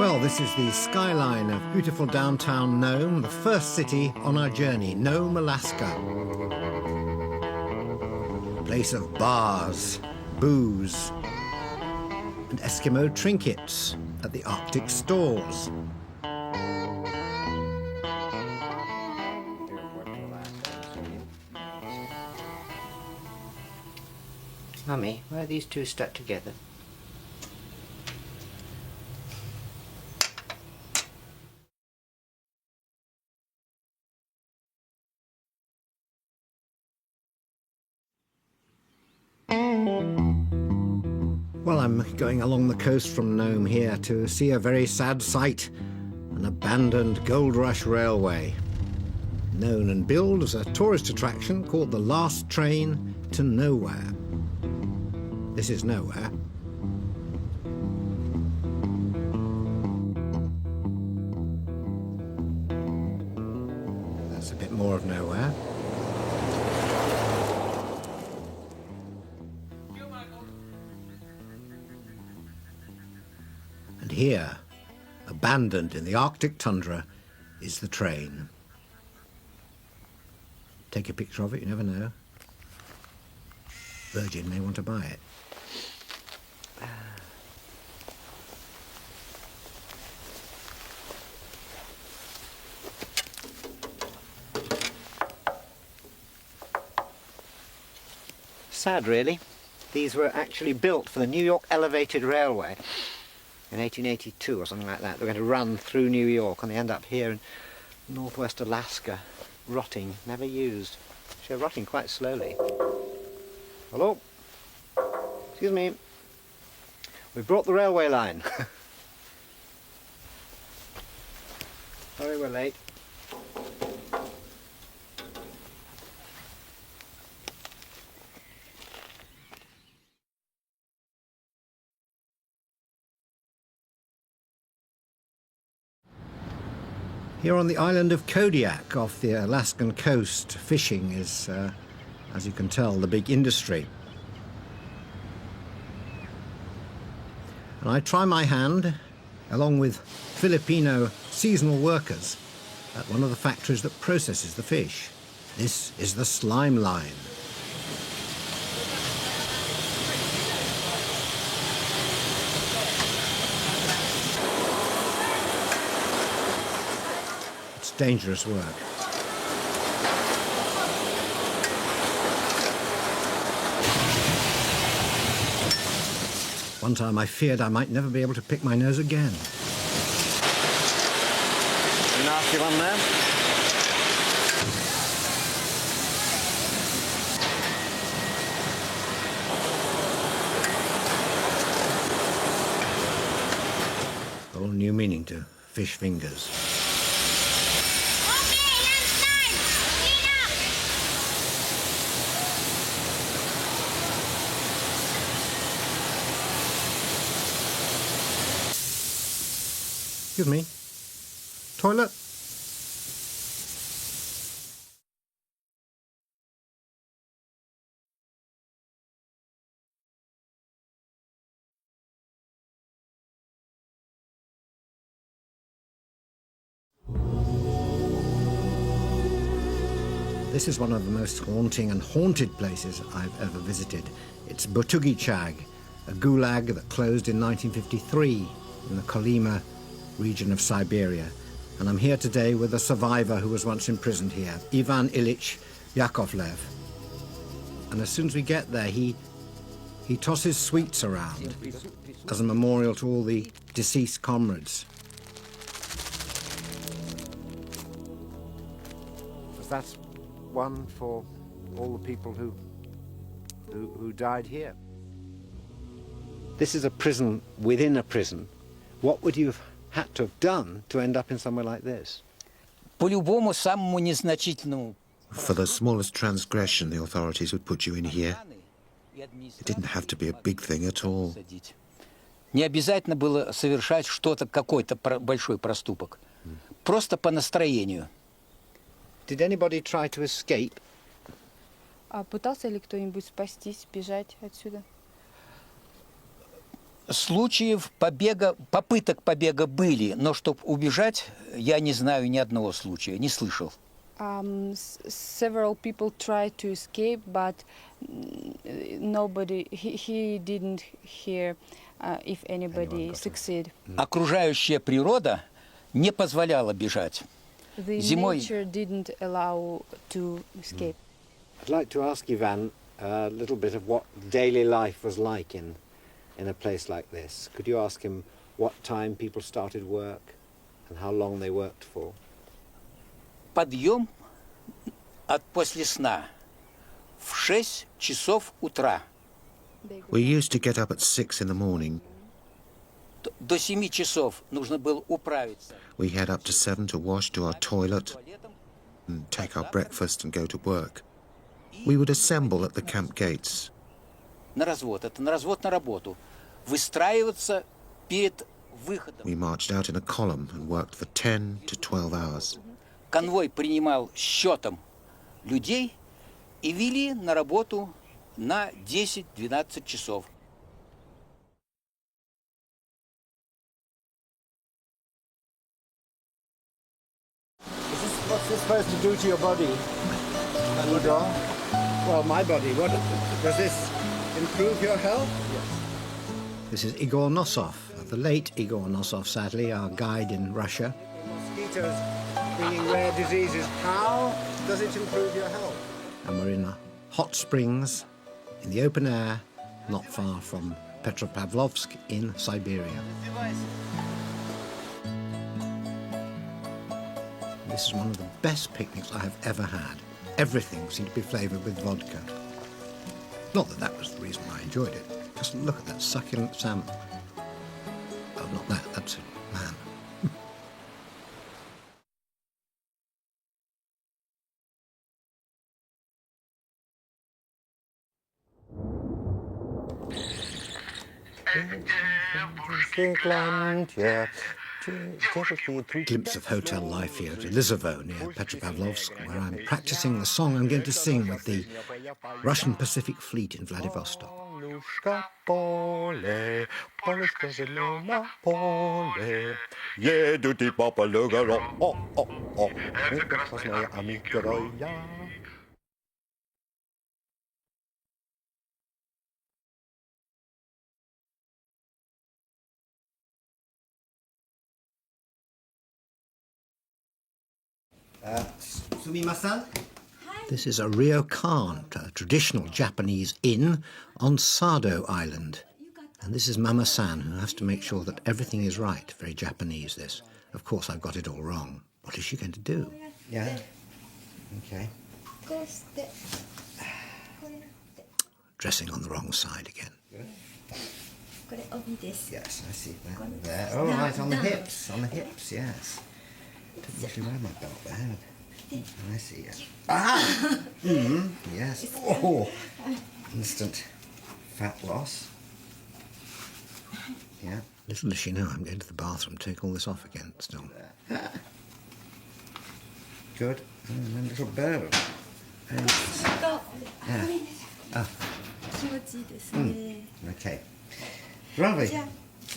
Well, this is the skyline of beautiful downtown Nome, the first city on our journey, Nome, Alaska. A place of bars, booze, and Eskimo trinkets at the Arctic stores. Mummy, why are these two stuck together? Well, I'm going along the coast from Nome here to see a very sad sight, an abandoned gold rush railway. Known and billed as a tourist attraction called the last train to nowhere. This is nowhere. That's a bit more of nowhere. And here, abandoned in the Arctic tundra, is the train. Take a picture of it, you never know. Virgin may want to buy it. Sad, really. These were actually built for the New York Elevated Railway in 1882 or something like that. They're going to run through New York, and they end up here in northwest Alaska, rotting, never used. They're rotting quite slowly. Hello? Excuse me. We've brought the railway line. Sorry we're late. Here on the island of Kodiak, off the Alaskan coast, fishing is, as you can tell, the big industry. And I try my hand, along with Filipino seasonal workers, at one of the factories that processes the fish. This is the slime line. Dangerous work. One time I feared I might never be able to pick my nose again. A nasty one there. Whole new meaning to fish fingers. Excuse me. Toilet? This is one of the most haunting and haunted places I've ever visited. It's Botugichag, a gulag that closed in 1953 in the Kolyma region of Siberia. And I'm here today with a survivor who was once imprisoned here, Ivan Ilyich Yakovlev. And as soon as we get there, he tosses sweets around as a memorial to all the deceased comrades. That's one for all the people who died here. This is a prison within a prison. What would you have had to have done to end up in somewhere like this? For the smallest transgression, the authorities would put you in here. It didn't have to be a big thing at all. Не обязательно было совершать что-то, какой-то большой проступок. Просто по настроению. Did anybody try to escape? А пытался ли кто-нибудь спастись, бежать отсюда? случаев попыток побега были, но чтобы убежать, я не знаю ни одного случая, не слышал. Several people tried to escape, but nobody, he didn't hear if anybody succeeded. Окружающая природа не позволяла бежать. The Зимой- nature didn't allow to escape. I'd like to ask Ivan a little bit of what daily life was like in a place like this. Could you ask him what time people started work and how long they worked for? Подъем после сна в 6 часов утра. We used to get up at 6 in the morning. До 7 часов нужно было управиться. We had up to 7 to wash, do our toilet, and take our breakfast and go to work. We would assemble at the camp gates. На развод, это на развод на работу. Выстраиваться перед выходом. We marched out in a column and worked for 10 to 12 hours. Конвой принимал счетом людей и вели на работу на 10-12 часов. What's this supposed to do to your body, Igor? Well, my body. What does this improve your health? Yes. This is Igor Nosov, the late Igor Nosov, sadly, our guide in Russia. Mosquitoes bringing rare diseases. How does it improve your health? And we're in hot springs, in the open air, not far from Petropavlovsk in Siberia. This is one of the best picnics I have ever had. Everything seemed to be flavoured with vodka. Not that that was the reason why I enjoyed it. Just look at that succulent salmon. Oh, not that, that's a man. Glimpse of hotel life here at Elizovo near Petropavlovsk, where I'm practicing the song I'm going to sing with the Russian Pacific Fleet in Vladivostok. Едут и по полю горам. Это красная героя. Sumimasen? This is a ryokan, a traditional Japanese inn on Sado Island. And this is Mama-san, who has to make sure that everything is right. Very Japanese, this. Of course, I've got it all wrong. What is she going to do? Yeah. Okay. Dressing on the wrong side again. Yes, I see that there. Oh, right, on the hips, yes. Didn't usually wear my belt there. I see, yes. Ah! Yes. Oh! Instant fat loss. Yeah. Little does she know I'm going to the bathroom, take all this off again still. Good. And then a little burr. Yeah. Ah. Okay. Lovely.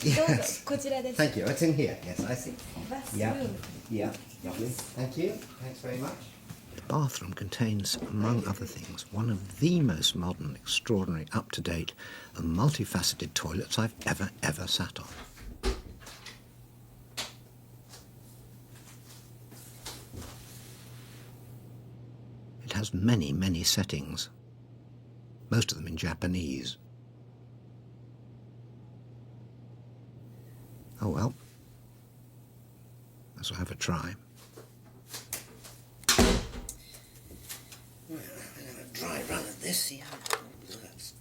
Yes. Thank you. It's in here. Yes, I see. Yeah. Yeah. Lovely. Thank you. Thanks very much. The bathroom contains, among other things, one of the most modern, extraordinary, up-to-date and multifaceted toilets I've ever sat on. It has many settings, most of them in Japanese. Oh well, let's have a try. Well, I'm going to try run at this, see how it works.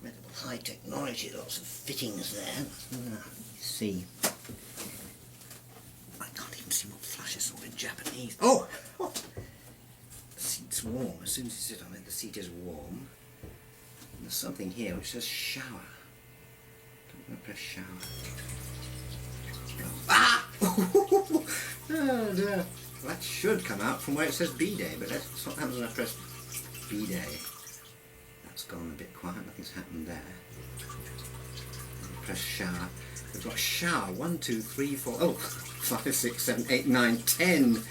Incredible high technology, lots of fittings there. Let's see. I can't even see what flashes are in Japanese. Oh! The seat's warm. As soon as you sit on it, the seat is warm. And there's something here which says shower. I'm going to press shower. Ah! Oh, dear. That should come out from where it says B-Day, but that's what happens when I press B-Day. That's gone a bit quiet, nothing's happened there. press shower. We've got shower 1, 2, 3, 4, 5, 6, 7, 8, 9, 10.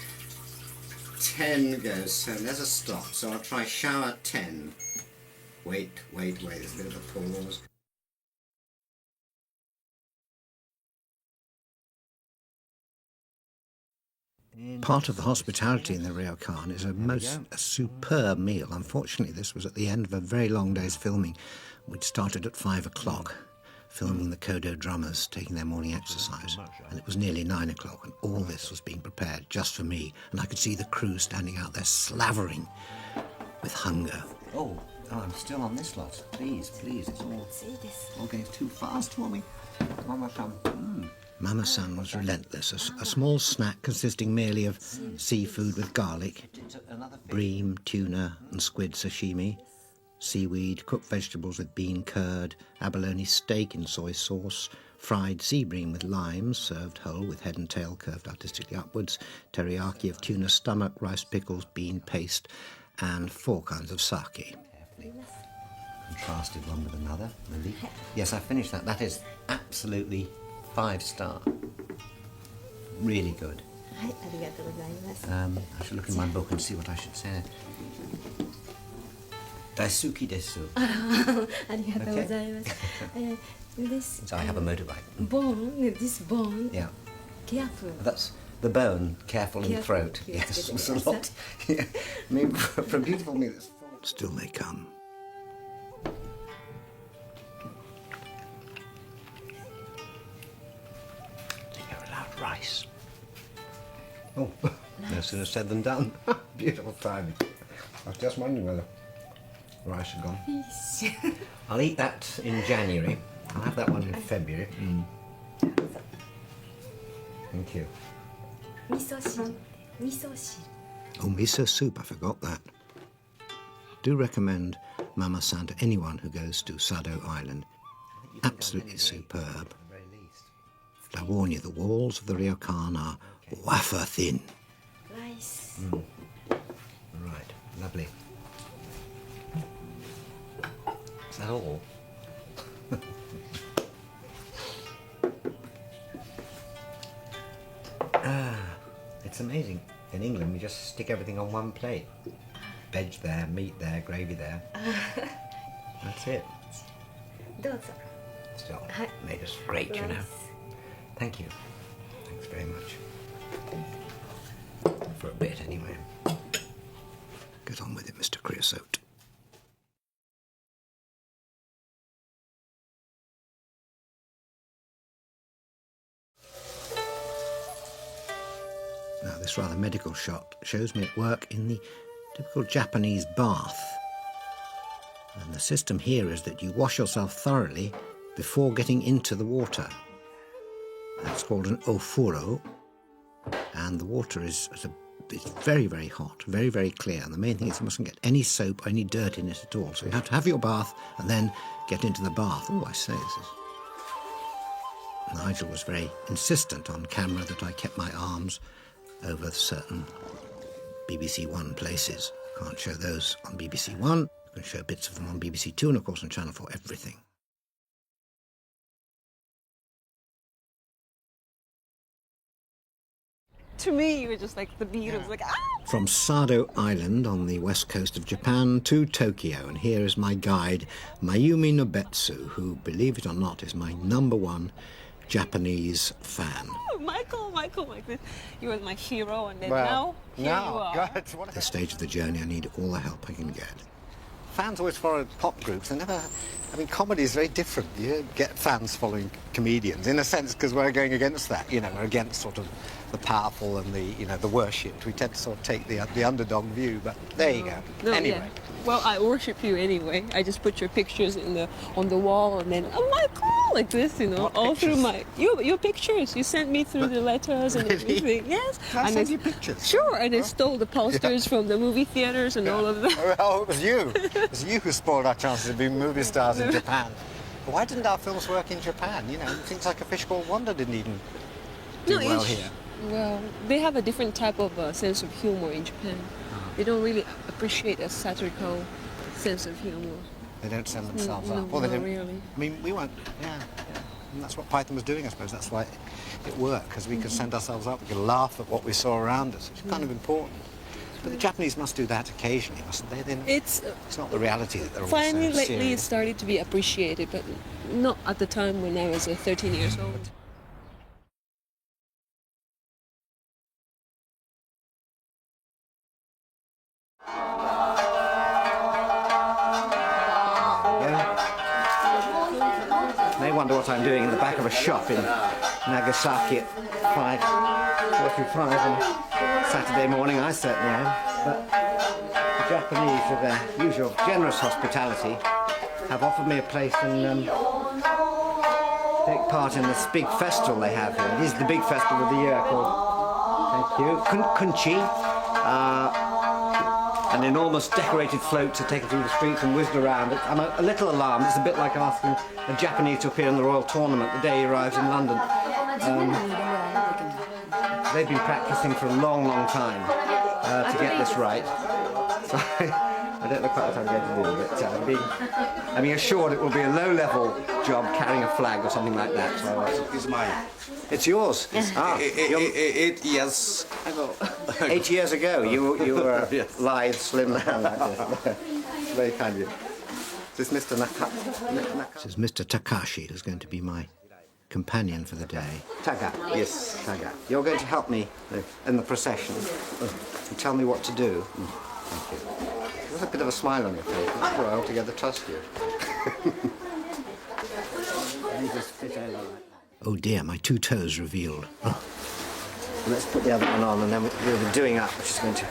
10 goes, so there's a stop. So I'll try shower 10. Wait, there's a bit of a pause. Part of the hospitality in the Ryokan is a superb meal. Unfortunately, this was at the end of a very long day's filming. We'd started at 5 o'clock, filming the Kodo drummers taking their morning exercise, and it was nearly 9 o'clock, and all this was being prepared just for me, and I could see the crew standing out there slavering with hunger. Oh, I'm still on this lot. Please, it's all going too fast for me. Mama-san. Mama-san was relentless. A small snack consisting merely of seafood with garlic, bream, tuna and squid sashimi, seaweed, cooked vegetables with bean curd, abalone steak in soy sauce, fried sea bream with limes, served whole with head and tail curved artistically upwards, teriyaki of tuna stomach, rice pickles, bean paste, and 4 kinds of sake. Contrasted one with another, really. Yes, I finished that. That is absolutely 5-star. Really good. I should look in my book and see what I should say. Daisuki desu. So I have a motorbike. This bone. Yeah. Careful. That's the bone, careful in the throat. Yes, it's a lot. Yeah. I mean, for a beautiful meal, it's still may come. Rice. Oh, no sooner said than done. Beautiful timing. I was just wondering whether rice had gone. Fish. I'll eat that in January. I'll have that one in February. Thank you. Miso Oh, miso soup, I forgot that. Do recommend Mama-san to anyone who goes to Sado Island. Absolutely superb. I warn you, the walls of the Ryokan are wafer thin. rice. Right, lovely. Is that all? It's amazing. In England, we just stick everything on one plate. Veg there, meat there, gravy there. That's it. どうぞ。 Still, made us great, you know. Thank you. Thanks very much. For a bit, anyway. Get on with it, Mr. Creosote. Now, this rather medical shot shows me at work in the typical Japanese bath. And the system here is that you wash yourself thoroughly before getting into the water. That's called an ofuro, and the water is it's very, very hot, very, very clear. And the main thing is you mustn't get any soap or any dirt in it at all. So you have to have your bath and then get into the bath. Oh, I say, this is... Nigel was very insistent on camera that I kept my arms over certain BBC One places. Can't show those on BBC One. You can show bits of them on BBC Two and, of course, on Channel 4, everything. To me, you were just like the Beatles, like, ah! From Sado Island on the west coast of Japan to Tokyo, and here is my guide, Mayumi Nobetsu, who, believe it or not, is my #1 Japanese fan. Michael, like this. You were my hero, and then Well, here you are. God, At this stage of the journey, I need all the help I can get. fans always follow pop groups. They never. I mean, comedy is very different. You get fans following comedians in a sense because we're going against that. You know, we're against sort of the powerful and the worshipped. We tend to sort of take the underdog view. But there you go. No, Anyway. yeah. Well, I worship you anyway. I just put your pictures on the wall, and then Michael, like this, you know, What all pictures? through your pictures. You sent me through the letters and Really? everything. Yes. Can I and send I- you pictures? Sure, and I stole the posters from the movie theaters and all of that. Oh, it was you. It was you who spoiled our chances of being movie stars in Japan. But why didn't our films work in Japan? You know, things like A Fish Called Wanda didn't even do well here. Well, they have a different type of sense of humor in Japan. They don't really appreciate a satirical sense of humor. They don't send themselves No, up. Well, they not didn't. really. I mean, we weren't. Yeah. And that's what Python was doing, I suppose. That's why it worked, because we could send ourselves up, we could laugh at what we saw around us. It's kind of important. But the Japanese must do that occasionally, mustn't they? It's not the reality that they're all finally so lately serious. it's started to be appreciated, but not at the time when I was 13 years old. May wonder what I'm doing in the back of a shop in Nagasaki at 5:45 on Saturday morning. I certainly am. But the Japanese, with their usual generous hospitality, have offered me a place and take part in this big festival they have here. It is the big festival of the year called, thank you, Kunchi. An enormous decorated floats are taken through the streets and whizzed around. I'm a little alarmed. It's a bit like asking a Japanese to appear in the Royal Tournament the day he arrives in London. They've been practicing for a long, long time to get this right. So I don't know quite what I'm going to do, but I'm being assured it will be a low-level job carrying a flag or something like that. So It's mine. it's yours. It yes. 8 years ago, you were a Yes. lithe, slim man like this. It's very kind of you. This is This is Mr. Takashi, who's going to be my companion for the day. Taga. Yes. Taga. You're going to help me in the procession and tell me what to do. Thank you. There's a bit of a smile on your face. I'm sure I altogether trust you. Oh dear, my two toes revealed. Oh. Let's put the other one on and then we'll be doing up, which is going to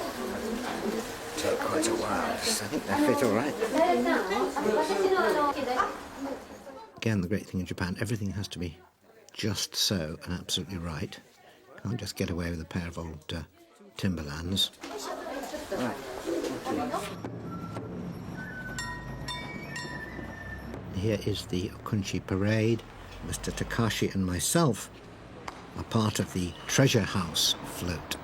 take quite a while. I think they fit all right. Again, the great thing in Japan, everything has to be just so and absolutely right. Can't just get away with a pair of old Timberlands. Right. Here is the Okunchi parade. Mr. Takashi and myself are part of the Treasure House float.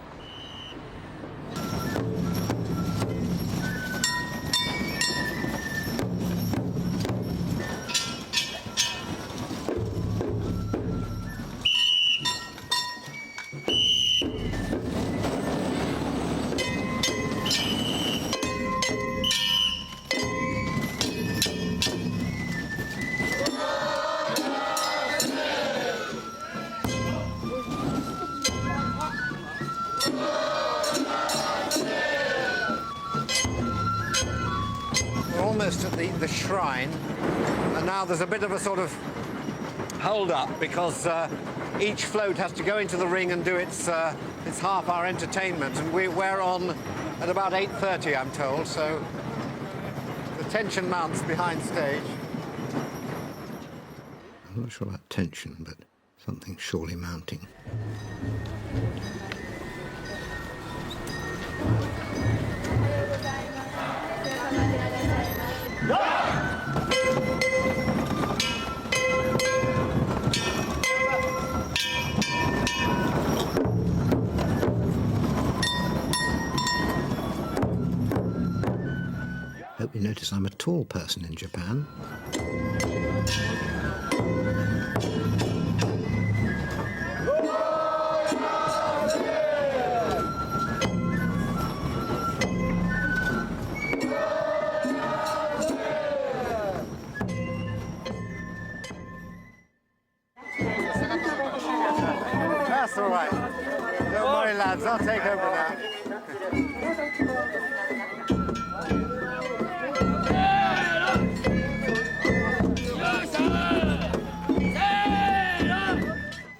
Almost at the shrine, and now there's a bit of a sort of hold-up because each float has to go into the ring and do its half-hour entertainment, and we're on at about 8:30, I'm told, so the tension mounts behind stage. I'm not sure about tension, but something surely mounting. Hope you notice I'm a tall person in Japan. That's all right. Don't worry, lads, I'll take over now.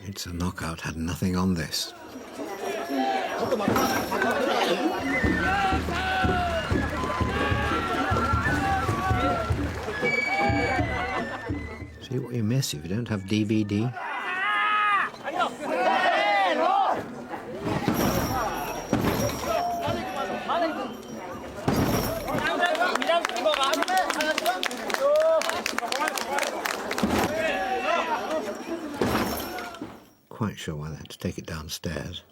It's a knockout, had nothing on this. See what you miss if you don't have DVD. Quite sure why they had to take it downstairs.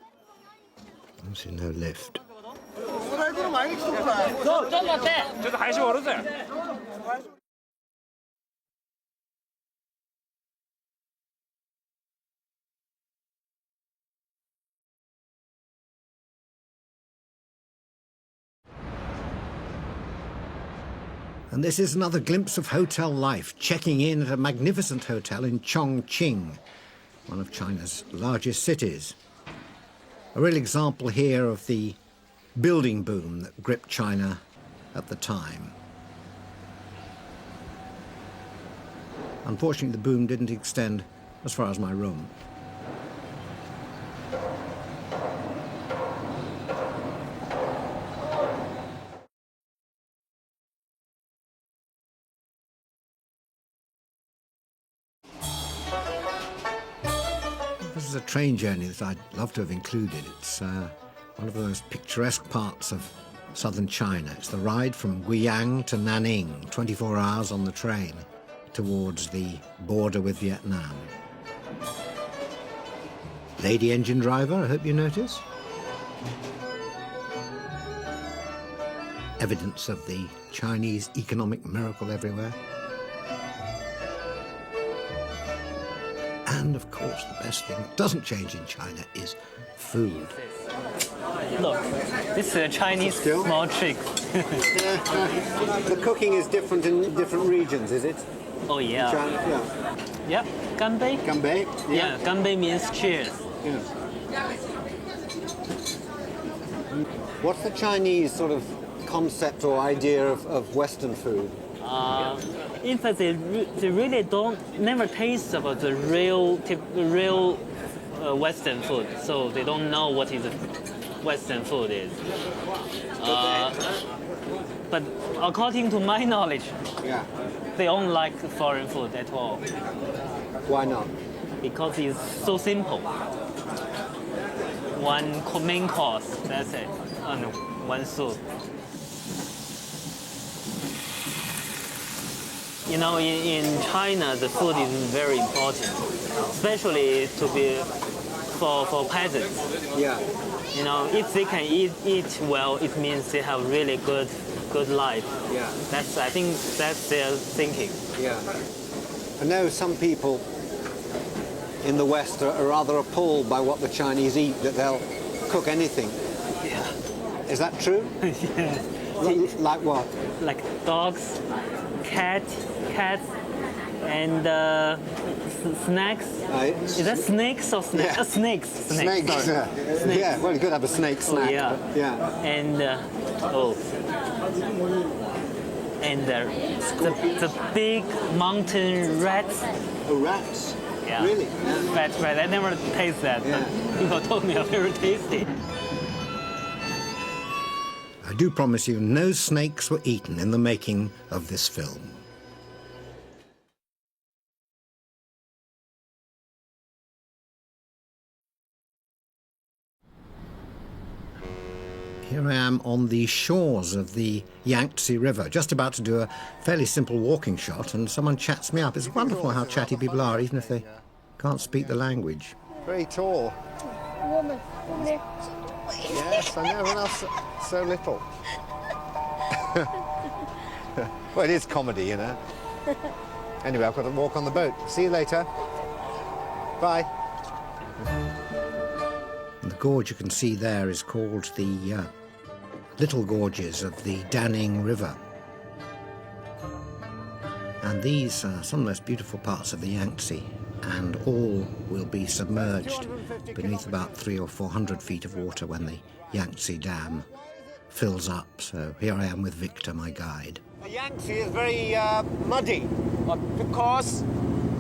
Obviously no lift. And this is another glimpse of hotel life, checking in at a magnificent hotel in Chongqing, one of China's largest cities. A real example here of the building boom that gripped China at the time. Unfortunately, the boom didn't extend as far as my room. This is a train journey that I'd love to have included. It's one of the most picturesque parts of southern China. It's the ride from Guiyang to Nanning, 24 hours on the train towards the border with Vietnam. Lady engine driver, I hope you notice. Evidence of the Chinese economic miracle everywhere. And of course, the best thing that doesn't change in China is food. Look, this is a Chinese small trick. The cooking is different in different regions, is it? Oh yeah. China, Yep, ganbei. Ganbei? Yeah, ganbei means cheers. Yeah. What's the Chinese sort of concept or idea of Western food? In fact, they really never taste about the real Western food, so they don't know what is Western food is. But according to my knowledge, Yeah. they don't like foreign food at all Why not? because it's so simple. One main course, that's it, and one soup. You know, in China, the food is very important, especially for peasants. Yeah. You know, if they can eat well, it means they have really good life. Yeah. I think that's their thinking. Yeah. I know some people in the West are rather appalled by what the Chinese eat, that they'll cook anything. Yeah. Is that true? Yeah. Like what? Like dogs, cats, and snacks. Is that snakes or snakes? Yeah. Snakes. Snakes. Sorry. Snakes. Yeah, well, you could have a snake snack. Yeah. But yeah. And the big mountain rats. Oh, rats. Yeah. Really? That's right. I never taste that. Yeah. But people told me they're very tasty. I do promise you, no snakes were eaten in the making of this film. Here I am on the shores of the Yangtze River, just about to do a fairly simple walking shot, and someone chats me up. It's wonderful how chatty people are, even if they can't speak the language. Very tall. Yes, I know, everyone else so little. Well, it is comedy, you know. Anyway, I've got to walk on the boat. See you later. Bye. And the gorge you can see there is called the Little Gorges of the Danning River. And these are some of the most beautiful parts of the Yangtze, and all will be submerged beneath about 300 or 400 feet of water when the Yangtze Dam fills up. So here I am with Victor, my guide. The Yangtze is very muddy. Because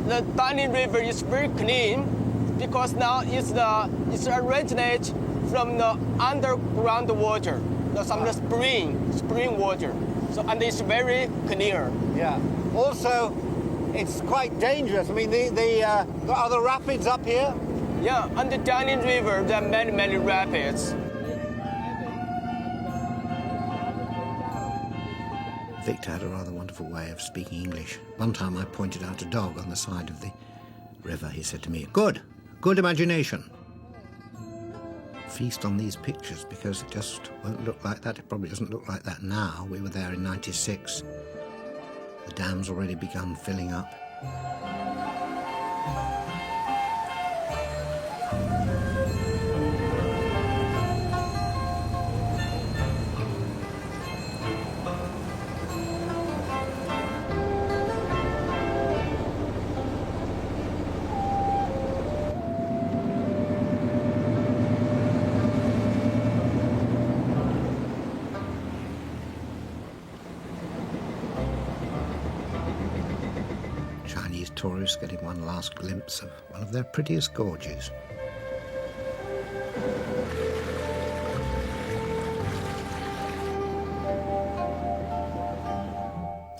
the Danning River is very clean, because now it's originates from the underground water, some spring water. So and it's very clear. Yeah. Also, it's quite dangerous. I mean, are the rapids up here? Yeah, on the Danning River there are many rapids. Victor had a rather wonderful way of speaking English. One time I pointed out a dog on the side of the river. He said to me, good imagination. Feast on these pictures, because it just won't look like that. It probably doesn't look like that now. We were there in '96. The dam's already begun filling up. tourists getting one last glimpse of one of their prettiest gorges.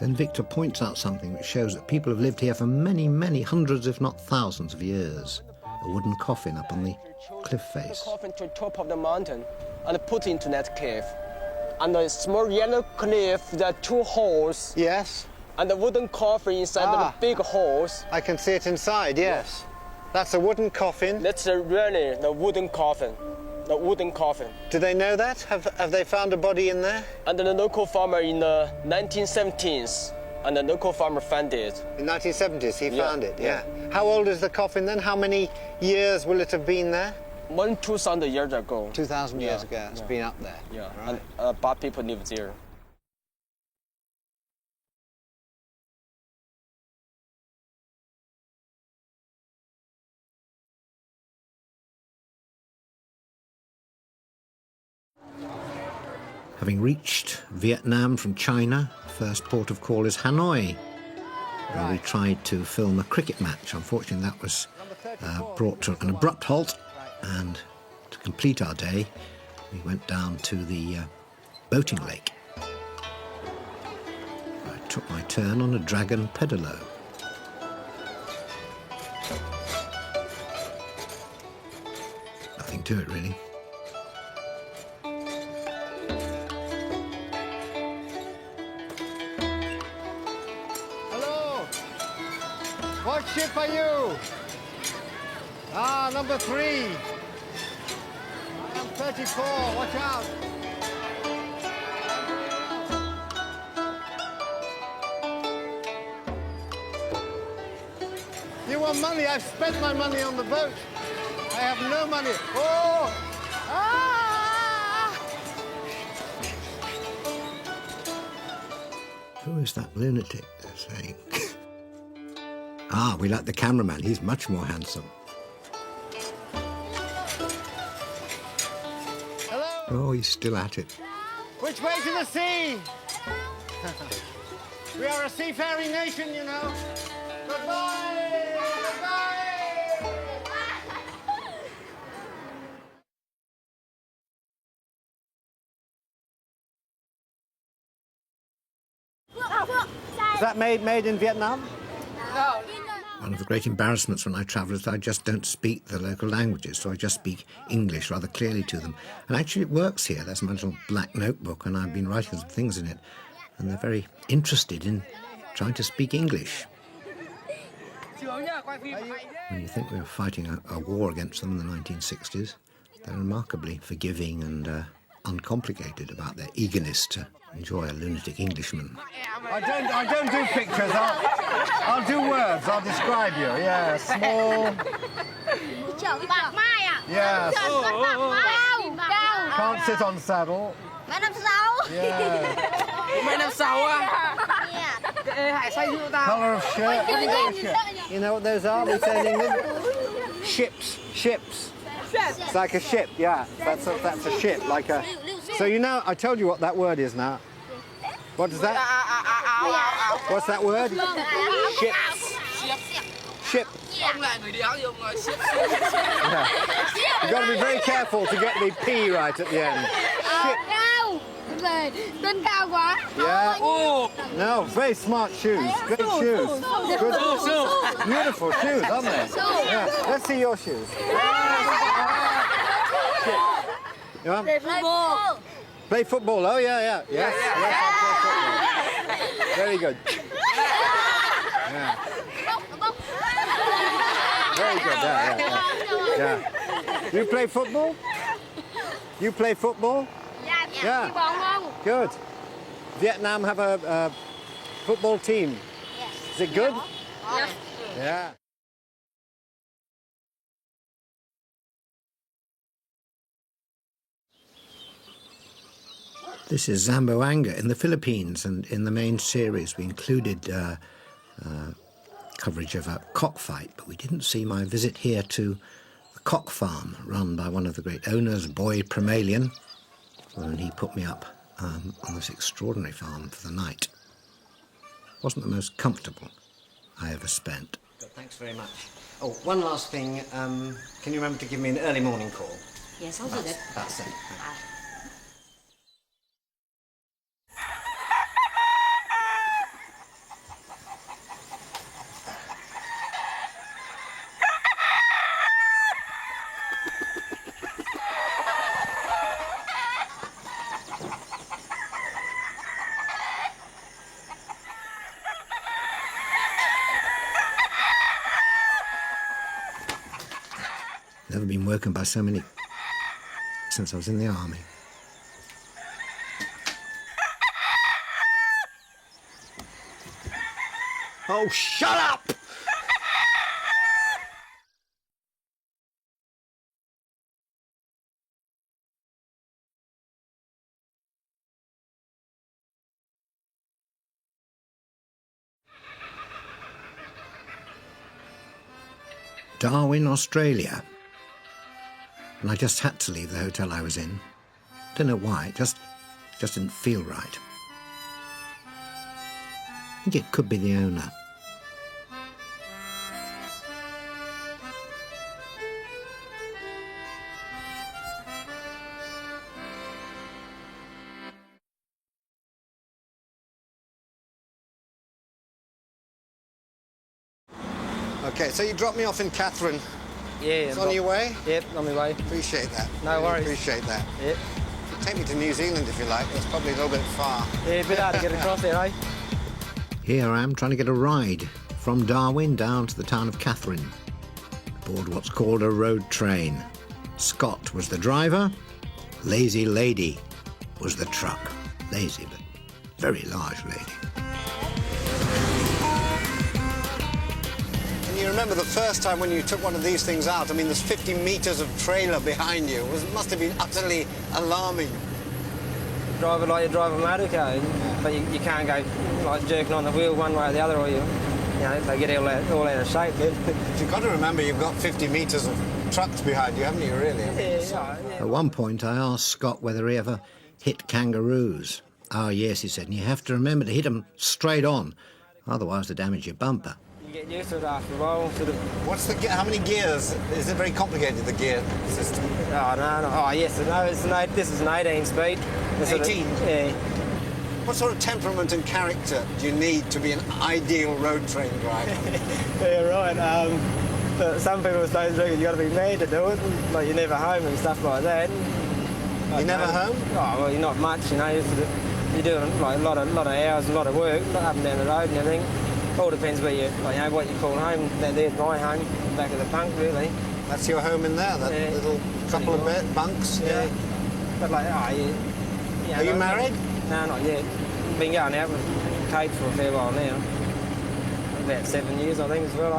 Then Victor points out something which shows that people have lived here for many, many hundreds, if not thousands of years. A wooden coffin up on the cliff face. Coffin to the top of the mountain and put into that cliff. And the small yellow cliff, there are two holes. Yes. And the wooden coffin inside the big holes. I can see it inside, yes. That's a wooden coffin. That's really the wooden coffin. The wooden coffin. Do they know that? Have they found a body in there? And the local farmer in the 1970s, and the local farmer found it. In 1970s, he found it, yeah. How old is the coffin then? How many years will it have been there? 2,000 years ago. 2,000 years ago, it's been up there. Yeah, right. And bad people live there. Having reached Vietnam from China, first port of call is Hanoi, where we tried to film a cricket match. Unfortunately, that was brought to an abrupt halt, and to complete our day, we went down to the boating lake. I took my turn on a dragon pedalo. Nothing to it, really. What ship are you? Ah, number 3. I am 34, watch out. You want money? I've spent my money on the boat. I have no money. Oh! Ah! Who is that lunatic, they're saying? Ah, we like the cameraman. He's much more handsome. Hello? Oh, he's still at it. Which way to the sea? We are a seafaring nation, you know. Goodbye! Goodbye! Is that made in Vietnam? One of the great embarrassments when I travel is that I just don't speak the local languages, so I just speak English rather clearly to them. And actually it works here. There's my little black notebook, and I've been writing some things in it, and they're very interested in trying to speak English. When you think we were fighting a war against them in the 1960s, they're remarkably forgiving and uncomplicated about their eagerness to enjoy a lunatic Englishman. I don't do pictures. I'll do words. I'll describe you. Yeah, small. Yes. Can't sit on saddle. Yeah. Colour of shirt. What do you got a shirt? You know what those are? We say in England? Ships. Ships. It's like a ship. Yeah. That's a ship. Like a. So you know, I told you what that word is now. What is that? What's that word? Ships. Ship. Yeah. You've got to be very careful to get the P right at the end. Ship. Yeah. No, very smart shoes. Great shoes. Good. Beautiful shoes, aren't they? Yeah. Let's see your shoes. You want? Play football. Oh, yeah. Yes. Very good. Yeah. Very good. Yeah. You play football? You play football? Yeah. Good. Vietnam have a football team. Is it good? Yeah. This is Zamboanga in the Philippines, and in the main series we included coverage of a cockfight, but we didn't see my visit here to the cock farm run by one of the great owners, Boy Promalian, when he put me up on this extraordinary farm for the night. It wasn't the most comfortable I ever spent. Good, thanks very much. Oh, one last thing. Can you remember to give me an early morning call? Yes, I'll do that. That's it. Never been woken by so many since I was in the army. Oh, shut up! Darwin, Australia. And I just had to leave the hotel I was in. Don't know why, it just didn't feel right. I think it could be the owner. Okay, so you dropped me off in Catherine. Yeah. It's on your way? Yep, on my way. Appreciate that. No Really worries. Appreciate that. Yep. Take me to New Zealand if you like. It's probably a little bit far. Yeah, a bit hard to get across there, eh? Here I am trying to get a ride from Darwin down to the town of Catherine, aboard what's called a road train. Scott was the driver, Lazy Lady was the truck. Lazy, but very large lady. And you remember the first time when you took one of these things out, I mean, there's 50 metres of trailer behind you. It must have been utterly alarming. Drive it like you drive a motor car, but you can't go like jerking on the wheel one way or the other, or you know, they get all out of shape. You've got to remember you've got 50 metres of trucks behind you, haven't you, really? At one point I asked Scott whether he ever hit kangaroos. Oh yes, he said, and you have to remember to hit them straight on, otherwise they damage your bumper. You get used to it after a while. Sort of. What's the how many gears? Is it very complicated, the gear system? Oh no! Oh yes, no. This is an 18-speed. 18? Yeah. What sort of temperament and character do you need to be an ideal road train driver? Yeah, right. But some people say you got to be mad to do it. Like you're never home and stuff like that. You're never home? Oh well, you're not much. You know, you're doing like a lot of hours, a lot of work, up and down the road and everything. All depends where what you call home. There's my home, back of the bunk, really. That's your home in there, that little couple of bunks? Yeah. But like, Are you married? No, not yet. Been going out with Kate for a fair while now. About 7 years, I think, as well.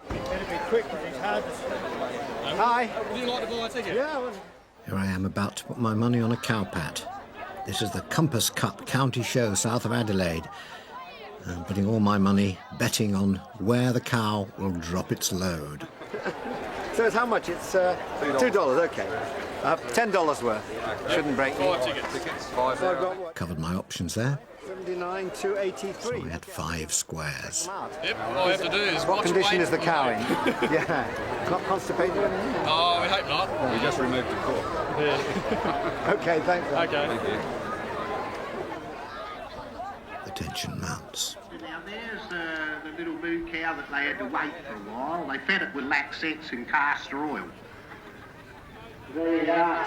Better be quick, it's hard to... Hi. Would you like to buy a ticket? Yeah. Here I am about to put my money on a cowpat. This is the Compass Cup County Show south of Adelaide. I'm putting all my money betting on where the cow will drop its load. So it's how much? It's $2, okay. $10 worth. Shouldn't break me. 5 tickets. 5 So I've got what? Covered my options there, 79 to 83. so I had 5 squares. Yep, all we have to do is What watch condition weight is the and cow wait. in? Yeah. Not constipated? Oh, we hope not. We just removed the cork. Okay, thanks. Okay. Thank you. The tension mounts. Now there's the little moo cow that they had to wait for a while. They fed it with laxets and castor oil. There you are.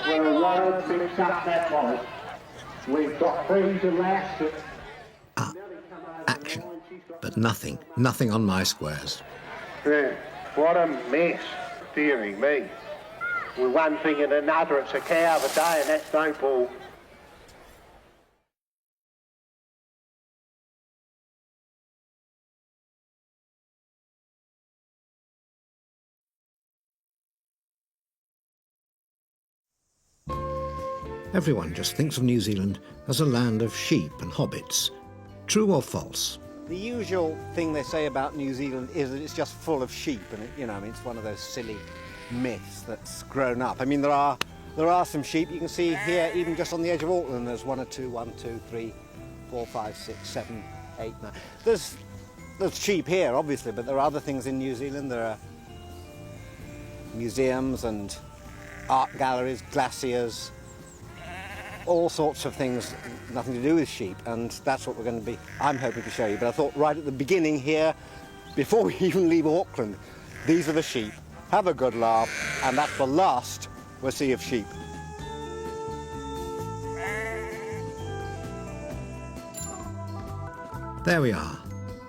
Well, what a big stuff that was. We've got cream to last it. Action, but nothing on my squares. Yeah, what a mess, dearie me. With one thing and another, it's a cow of a day and that's no ball. Everyone just thinks of New Zealand as a land of sheep and hobbits. True or false? The usual thing they say about New Zealand is that it's just full of sheep, and it's one of those silly myths that's grown up. I mean, there are There are some sheep. You can see here, even just on the edge of Auckland, there's 1 or 2, 1, 2, 3, 4, 5, 6, 7, 8, 9. There's sheep here, obviously, but there are other things in New Zealand. There are museums and art galleries, glaciers, all sorts of things, nothing to do with sheep, and that's what I'm hoping to show you. But I thought right at the beginning here, before we even leave Auckland, these are the sheep. Have a good laugh, and that's the last we'll see of sheep. There we are,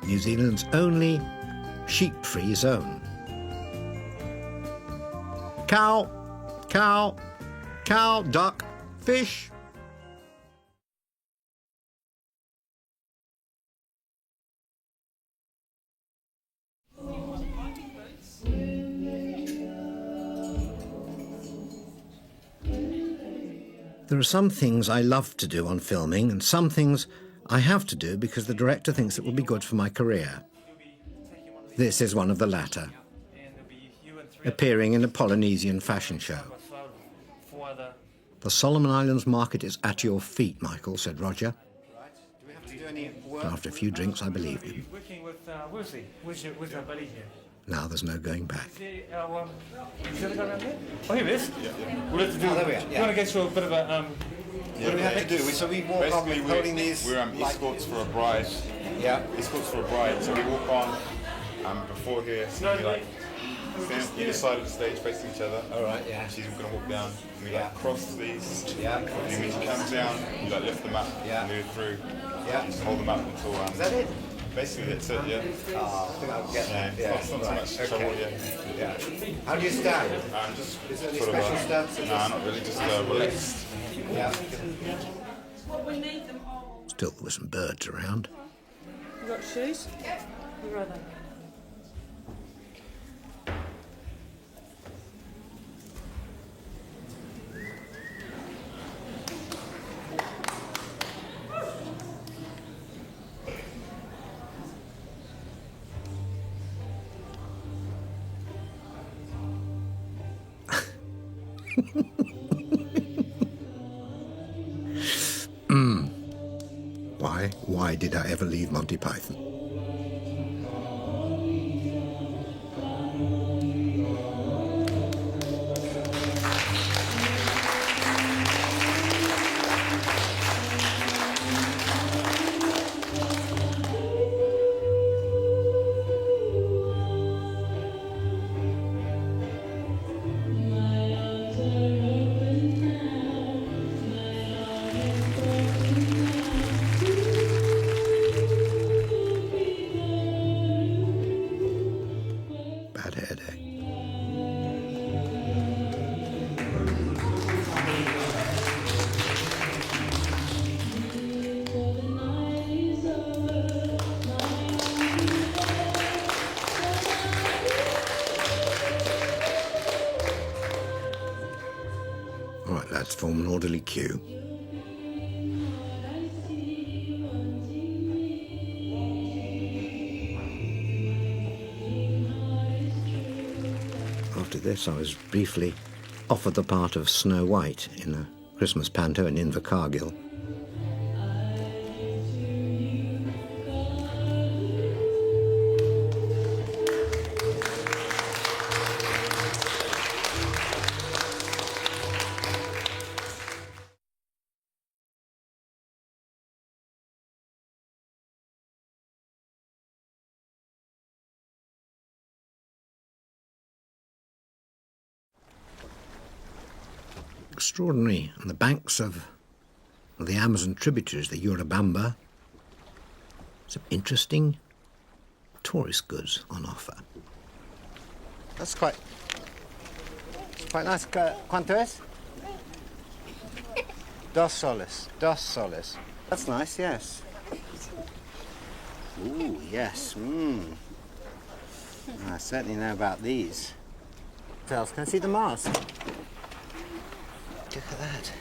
New Zealand's only sheep-free zone. Cow, cow, cow, duck, fish. There are some things I love to do on filming and some things I have to do because the director thinks it will be good for my career. This is one of the latter, appearing in a Polynesian fashion show. The Solomon Islands market is at your feet, Michael, said Roger. Do we have to do any work? After a few drinks, I believed him. Working with Wilsey, with our buddy here. Now there's no going back. Is the other guy around there? Oh, here he is. Yeah. We'll have to do. Oh, there we are, We want to go through a bit of a. What do we have to do? So we walk on Basically, holding these. we're escorts for a bride. Yeah. Escorts for a bride. So we walk on before here. So we like stand either side of the stage facing each other. All right. Yeah. She's gonna walk down. We Yeah. like cross these. Yeah. And when she comes down, you like lift them up. Yeah. And move through. Yeah. Just hold them up until. Is that it? Basically, that's it. Yeah. Oh, I think I'll get that. Yeah. It's not too much trouble. Yeah. How do you stand? Just Is there any sort of special stance? Nah, not really. Just relaxed. Yeah. Still, there were some birds around. You got shoes? Where are they? Why did I ever leave Monty Python? Bad hair day. All right, lads, form an orderly queue. After this, I was briefly offered the part of Snow White in a Christmas panto in Invercargill. Extraordinary. On the banks of the Amazon tributaries, the Urubamba, some interesting tourist goods on offer. That's quite nice. ¿Cuánto es? $2. $2. That's nice, yes. Ooh, yes. I certainly know about these. What else? Can I see the mask? Look at that.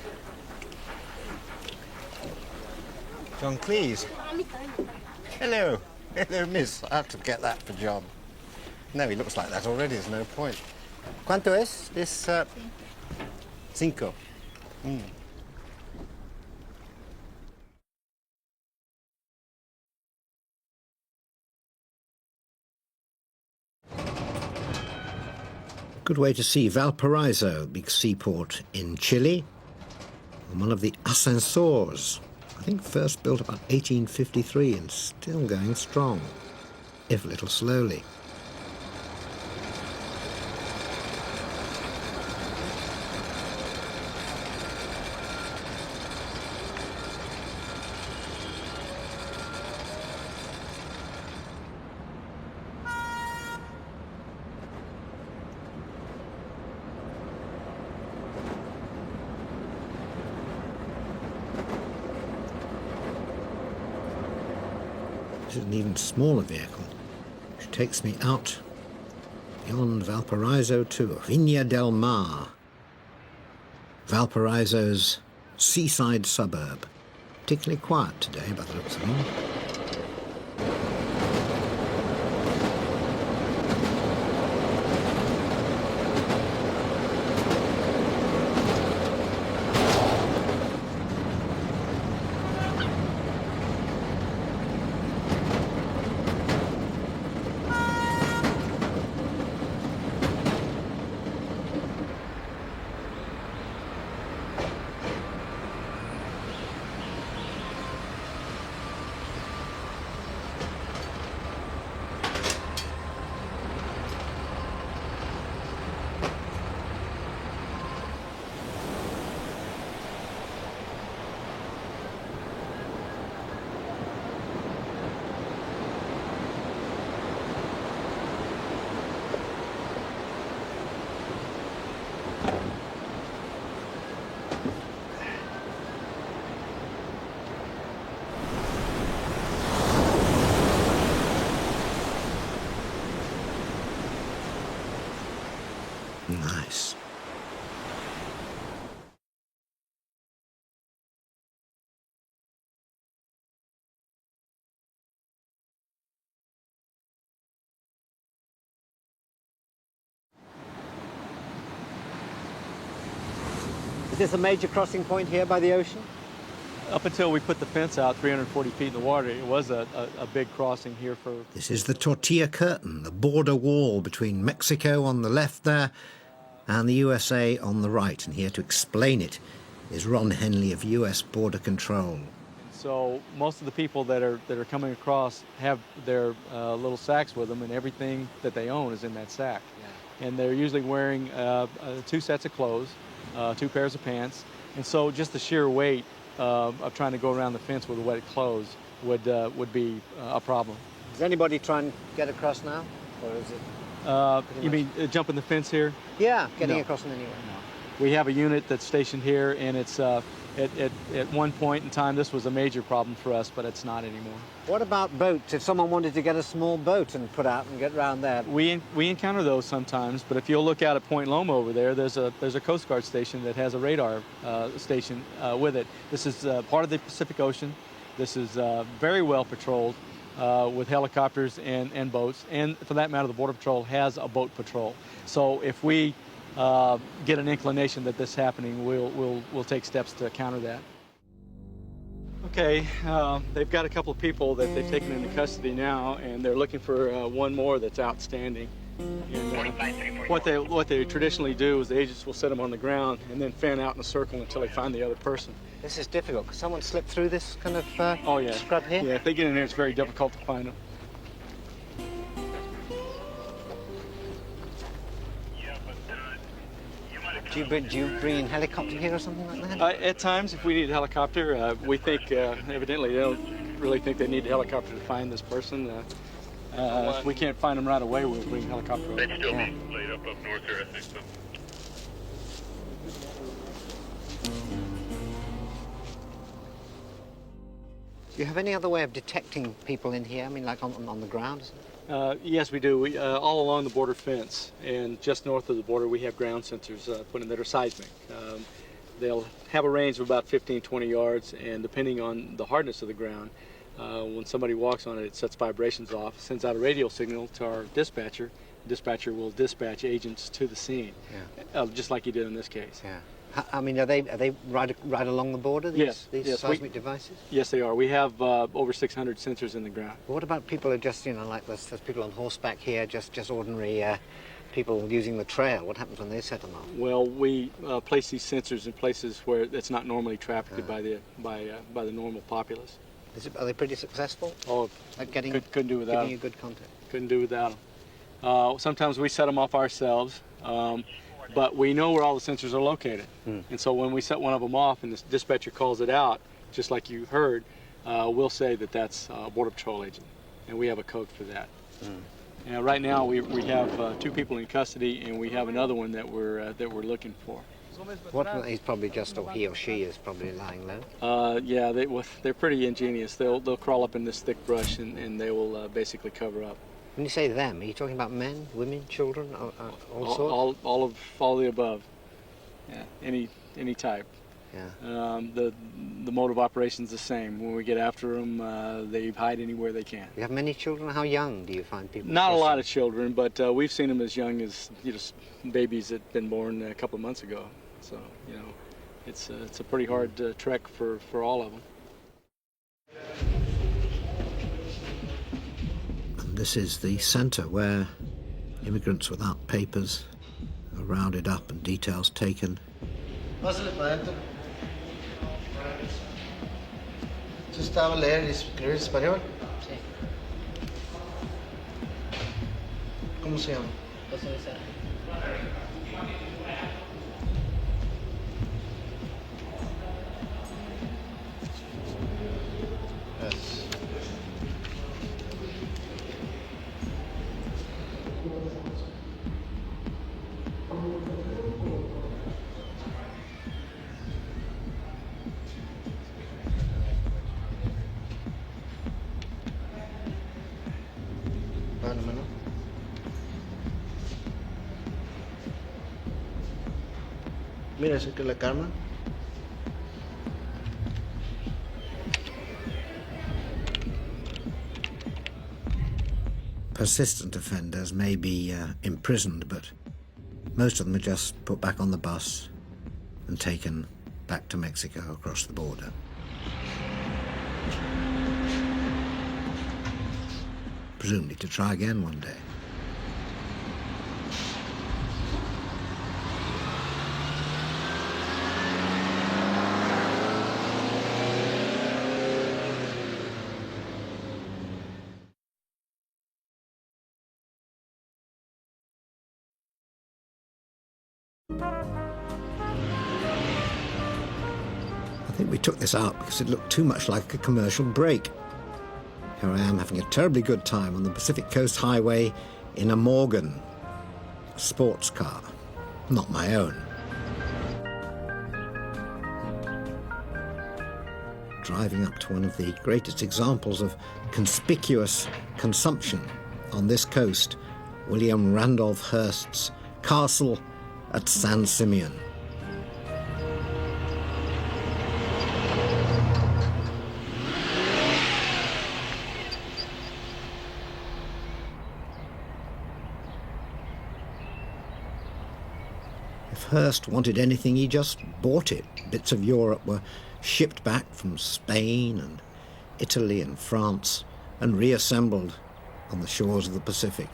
John Cleese. Hello. Hello, miss. I have to get that for John. No, he looks like that already. There's no point. ¿Cuánto es? This Cinco. Good way to see Valparaiso, big seaport in Chile, and one of the ascensors. I think first built about 1853 and still going strong, if a little slowly. This is an even smaller vehicle, which takes me out beyond Valparaiso to Viña del Mar, Valparaiso's seaside suburb. Particularly quiet today by the looks of them. Nice. Is this a major crossing point here by the ocean? Up until we put the fence out 340 feet in the water, it was a big crossing here for... This is the Tortilla Curtain, the border wall between Mexico on the left there and the USA on the right. And here to explain it is Ron Henley of US Border Control. So most of the people that are coming across have their little sacks with them, and everything that they own is in that sack. Yeah. And they're usually wearing 2 sets of clothes, 2 pairs of pants, and so just the sheer weight of trying to go around the fence with wet clothes would be a problem. Does anybody try and get across now, or is it? You mean jumping the fence here? Yeah, getting No. across in any way. No. We have a unit that's stationed here, and it's at one point in time this was a major problem for us, but it's not anymore. What about boats? If someone wanted to get a small boat and put out and get round there? We encounter those sometimes, but if you'll look out at Point Loma over there, there's a Coast Guard station that has a radar station with it. This is part of the Pacific Ocean. This is very well patrolled with helicopters and boats, and for that matter, the Border Patrol has a boat patrol. So if we get an inclination that this is happening, we'll take steps to counter that. Okay, they've got a couple of people that they've taken into custody now, and they're looking for one more that's outstanding. And, what they traditionally do is the agents will set them on the ground and then fan out in a circle until they find the other person. This is difficult. Could someone slip through this kind of oh yeah, scrub here? Yeah, if they get in there, it's very difficult to find them. Do you bring in helicopter here or something like that? At times, if we need a helicopter, we think evidently they don't really think they need a helicopter to find this person. If we can't find them right away, we'll bring a helicopter over. They'd still be laid up north here, I think so. Do you have any other way of detecting people in here? I mean, like on the ground? Yes, we do. All along the border fence and just north of the border, we have ground sensors put in that are seismic. They'll have a range of about 15, 20 yards, and depending on the hardness of the ground, when somebody walks on it, it sets vibrations off, sends out a radio signal to our dispatcher. The dispatcher will dispatch agents to the scene, just like he did in this case. Yeah. I mean, are they right along the border, these Yes, seismic devices? Yes, they are. We have over 600 sensors in the ground. What about people who just, like there's people on horseback here, just ordinary people using the trail? What happens when they set them off? Well, we place these sensors in places where it's not normally trafficked by the normal populace. Are they pretty successful? Oh, at getting couldn't do without giving them. you good contact? Couldn't do without them. Sometimes we set them off ourselves, but we know where all the sensors are located. And so when we set one of them off and the dispatcher calls it out, just like you heard, we'll say that that's a Border Patrol agent, and we have a code for that. Right now we have 2 people in custody, and we have another one that we're looking for. He's probably he or she is probably lying low. Yeah, they're pretty ingenious. They'll crawl up in this thick brush and they will basically cover up. When you say them, are you talking about men, women, children, all sorts? All the above. Yeah, any type. Yeah. The mode of operation's the same. When we get after them, they hide anywhere they can. You have many children? How young do you find people? Not a lot of children, but we've seen them as young as babies that been born a couple of months ago. So it's a pretty hard trek for all of them. And this is the centre where immigrants without papers are rounded up and details taken. ¿Usted sabe leer y escribir español? Sí. ¿Cómo se llama? José Becerra. Yes. Mira, ese que es la calma. Persistent offenders may be imprisoned, but most of them are just put back on the bus and taken back to Mexico across the border. Presumably to try again one day. I think we took this out because it looked too much like a commercial break. Here I am having a terribly good time on the Pacific Coast Highway in a Morgan, a sports car, not my own. Driving up to one of the greatest examples of conspicuous consumption on this coast, William Randolph Hearst's castle at San Simeon. If Hearst wanted anything, he just bought it. Bits of Europe were shipped back from Spain and Italy and France and reassembled on the shores of the Pacific.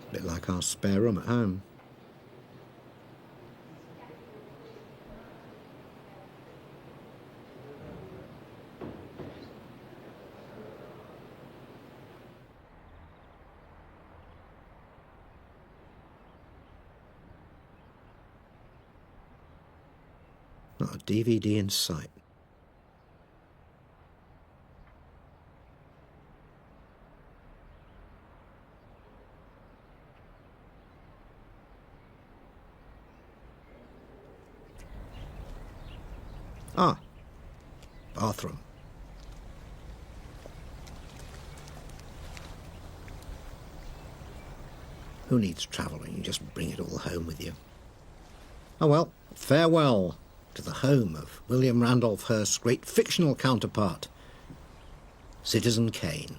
A bit like our spare room at home. Not a DVD in sight. Ah, bathroom. Who needs travel when you just bring it all home with you? Oh well, farewell to the home of William Randolph Hearst's great fictional counterpart, Citizen Kane.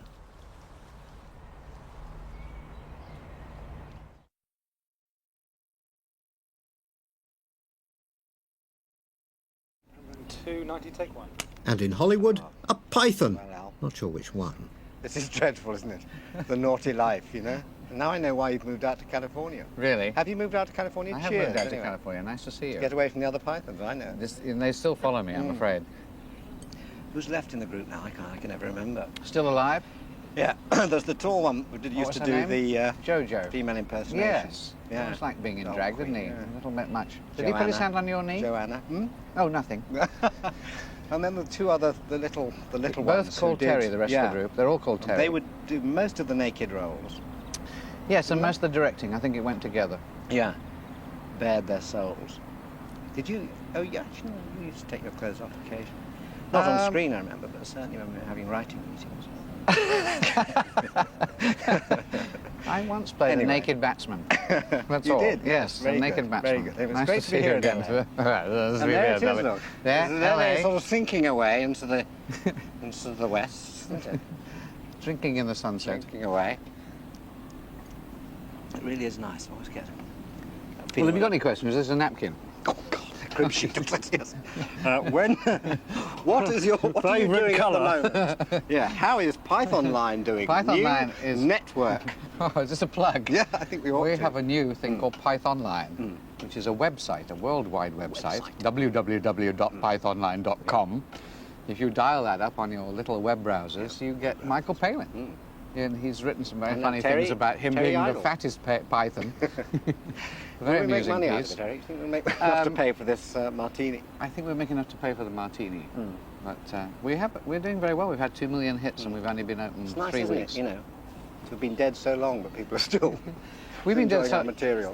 $2.90, take one. And in Hollywood, a python. Not sure which one. This is dreadful, isn't it? The naughty life, you know? And now I know why you've moved out to California. Really? Have you moved out to California? I have Cheers, moved out to anyway. California. Nice to see you. To get away from the other pythons, I know. And they still follow me, I'm afraid. Who's left in the group now? I can never remember. Still alive? Yeah, there's the tall one who used to do the Jojo. female impersonation. Yes. Yeah. It was like being in drag, didn't he? Yeah. A little bit much. Did he put his hand on your knee? Joanna. Hmm? Oh, nothing. And then the two other, the little Both ones. called who Terry, did, the rest of the group. They're all called Terry. They would do most of the naked roles. Yes, and most of the directing. I think it went together. Yeah. Bared their souls. Did you? Oh, yeah. Actually, you used to take your clothes off occasionally. Not on screen, I remember, but certainly when we were having writing meetings. I once played a naked batsman. That's You all. did? Yes, Very a naked good, batsman. very good. It was nice great to to see be here you again. again. All right, And there it is, look. Yeah, They're sort of sinking away into the west, isn't it? Drinking in the sunset. Drinking away. It really is nice. I always get Well, have you got any questions? There's a napkin. Oh, God, a crib sheet of yes. What is your what are you doing colour? at the moment? Yeah, how is Python Line doing? Python New Line is network. Oh, is this a plug? Yeah, I think we ought We to. have a new thing called Python Line, which is a website, a worldwide website, www.pythonline.com. If you dial that up on your little web browsers, you get Michael Palin. And he's written some very funny things about him Terry being Idle. the fattest python. Will Very we make amusing money out piece. of it, Eric? Think we'll make enough to pay for this martini? I think we're making enough to pay for the martini. But we're doing very well. We've had 2 million hits and we've only been open It's nice, 3 isn't weeks. it? You know, we've been dead so long, but people are still We've been dead enjoying so our material.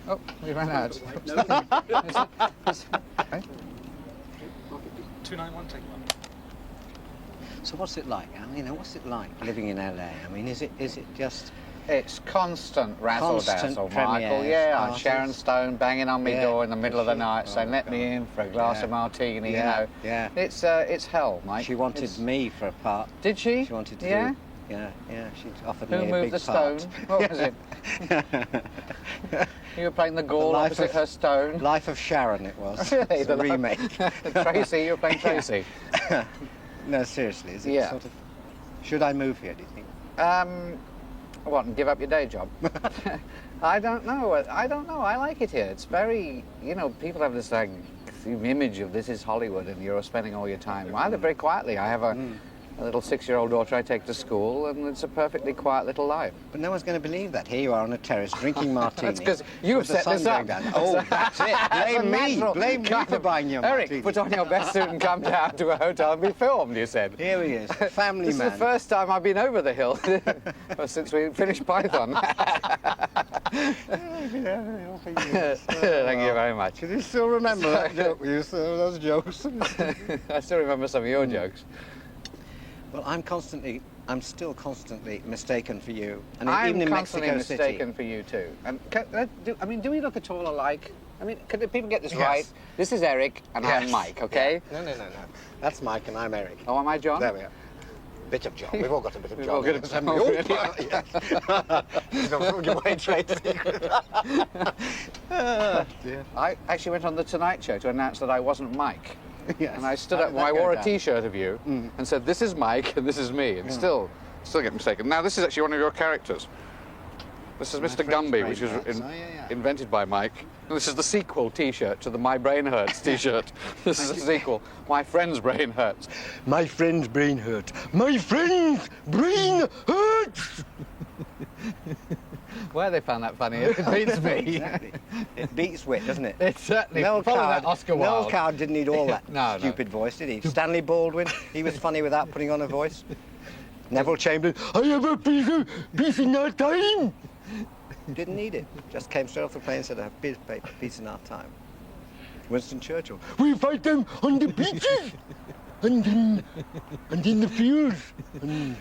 Oh, we ran out. $2.91, take one. So what's it like? I mean, what's it like living in LA? I mean, is it just? It's constant razzle dazzle, Michael. premieres, Yeah, parties. Sharon Stone banging on my Yeah, door in the middle of the night, saying, "Let me God. in for a glass of martini." Yeah, You know, yeah. It's hell, Mike. She wanted me for a part. Did she? She wanted to Yeah? do. Yeah, yeah. She offered Who me a moved big the stone? part. What was it? You were playing the Gaul Life opposite of- her stone. Life of Sharon, it was. Really? It's a remake. Tracy, you were playing Tracy. No, seriously, is it Yeah. sort of? Should I move here? Do you think? What, and give up your day job? I don't know. I don't know. I like it here. It's very, you know, people have this like image of this is Hollywood and you're spending all your time. Well, I live very quietly. I have a little 6-year-old daughter I take to school, and it's a perfectly quiet little life. But no one's going to believe that. Here you are on a terrace drinking martini. That's because you've with the set sun this up. going down. Oh, that's it. Blame me. Blame me for buying your Eric, martini. put on your best suit and come down to a hotel and be filmed, you said. Here he is, family This man. is the first time I've been over the hill since we finished Python. Thank you very much. Do you still remember that joke? You still those jokes? I still remember some of your jokes. Well, I'm still constantly mistaken for you. And I'm even in constantly Mexico mistaken City. for you too. And do we look at all alike? I mean, can people get this Yes. right? This is Eric and I'm Yes. Mike, okay? No. That's Mike and I'm Eric. Oh, am I John? There we are. Bit of John. We've all got a bit of We've John. all got a bit of John. Don't give away trade secret. I actually went on the Tonight Show to announce that I wasn't Mike. Yes. And I stood How up did and I that go wore a down? T-shirt of you and said, "This is Mike and this is me," and still get mistaken. Now, this is actually one of your characters. This is Mr. friend's Gumby, brain which was hurts. invented by Mike. And this is the sequel T-shirt to the My Brain Hurts T-shirt. This is the sequel. My friend's brain hurts. My friend's brain hurts. My friend's brain hurts. Where they found that funny, it beats me. Exactly. It beats wit, doesn't it? It certainly. Noel Follow Coward, that Oscar Wilde. Noel Coward didn't need all that No. stupid voice, did he? Stanley Baldwin, he was funny without putting on a voice. Neville Chamberlain, I have a piece in our time. Didn't need it. Just came straight off the plane and said, I have peace in our time. Winston Churchill, we fight them on the beaches and in the fields and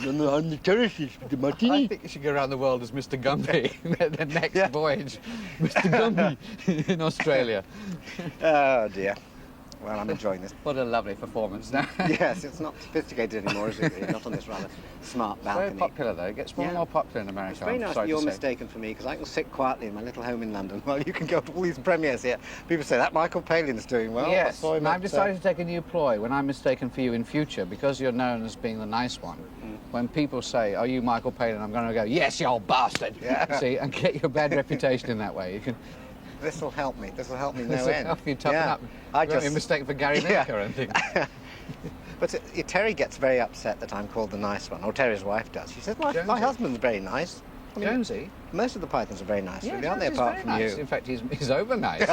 On the terraces with the martini. I think you should go around the world as Mr. Gumby. The next voyage, Mr. Gumby in Australia. Oh dear. Well, I'm enjoying this. What a lovely performance now. Yes, it's not sophisticated anymore, is it? Really? Not on this rather smart balcony. Very popular though. It gets more and more popular in America. It's very I'm nice sorry that you're to say. mistaken for me because I can sit quietly in my little home in London while you can go to all these premieres here. People say that Michael Palin's doing well. I Yes, saw him and at, I've decided to take a new ploy when I'm mistaken for you in future, because you're known as being the nice one. When people say, "Are you Michael Palin?" I'm going to go, "Yes, you old bastard." Yeah. See, and get your bad reputation in that way. You can. This will help me. This will help me no This will end. help you toughen up. I You won't just be mistaken for Gary Lineker or anything. But Terry gets very upset that I'm called the nice one, or Terry's wife does. She says, my husband's very nice. I mean, Jonesy? Most of the pythons are very nice, Yeah, really, aren't they, Jonesy's apart very from nice. you? In fact, he's over nice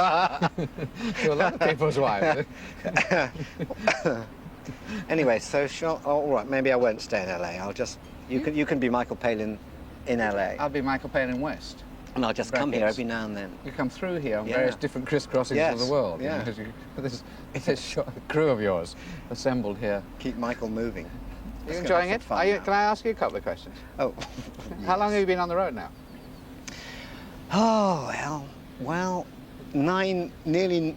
to a lot of people's wives. Anyway, so all right, maybe I won't stay in LA. I'll just you can be Michael Palin in LA. I'll be Michael Palin West. And I'll just come here every now and then. You come through here on Yeah. various different crisscrossings Yes, of the world. yeah. You know, this crew of yours assembled here. Keep Michael moving. You enjoying it? Can Can I ask you a couple of questions? Oh. How long have you been on the road now? Oh, well, nearly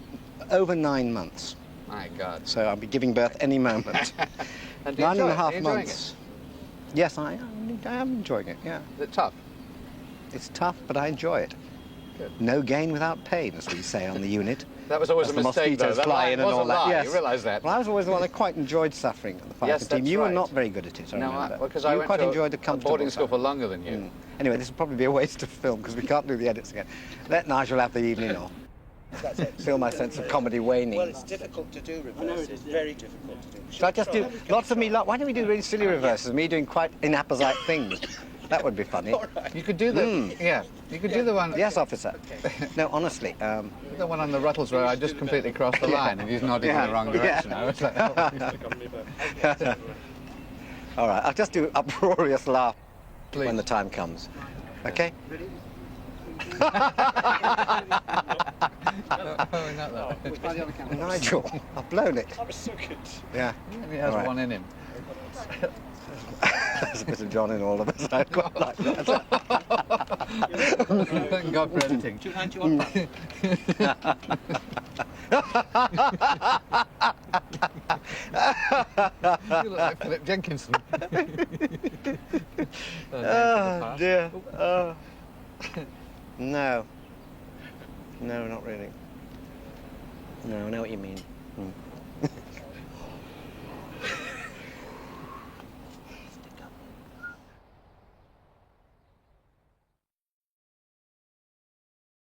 over 9 months. My God. So I'll be giving birth any moment. And do you 9 and a enjoy it? half Are you enjoying months. Yes, I am enjoying it, yeah. Is it tough? It's tough, but I enjoy it. Good. No gain without pain, as we say on the unit. That was always As a the mistake, though. mosquitoes That fly in and was a all that. lie. Yes. You realise that? Well, I was always the one that quite enjoyed suffering at the fighter Yes, team. that's You were right. not very good at it, I No, remember. because you I went quite to enjoyed the a comfortable boarding school for suffering. longer than you. Anyway, this will probably be a waste of film because we can't do the edits again. Let Nigel have the evening off. Feel my sense of comedy waning. Well, it's difficult to do reverse. It's very difficult to do. Shall I just do lots of me? Why don't we do really silly reverses? Me doing quite inapposite things. That would be funny. You could do the You could do the one. Yes, officer. No, honestly. The one on the Ruttles where I just completely crossed the line and he's nodding in the wrong direction. I was like, All right, I'll just do uproarious laugh when the time comes. Okay? Nigel, I've blown it. That was so good. Yeah. He has All right. one in him. There's a bit of John in all of us. I quite like that. Thank God for editing. You look like Philip Jenkinson. Oh, dear. Oh. No. No, not really. No, I know what you mean.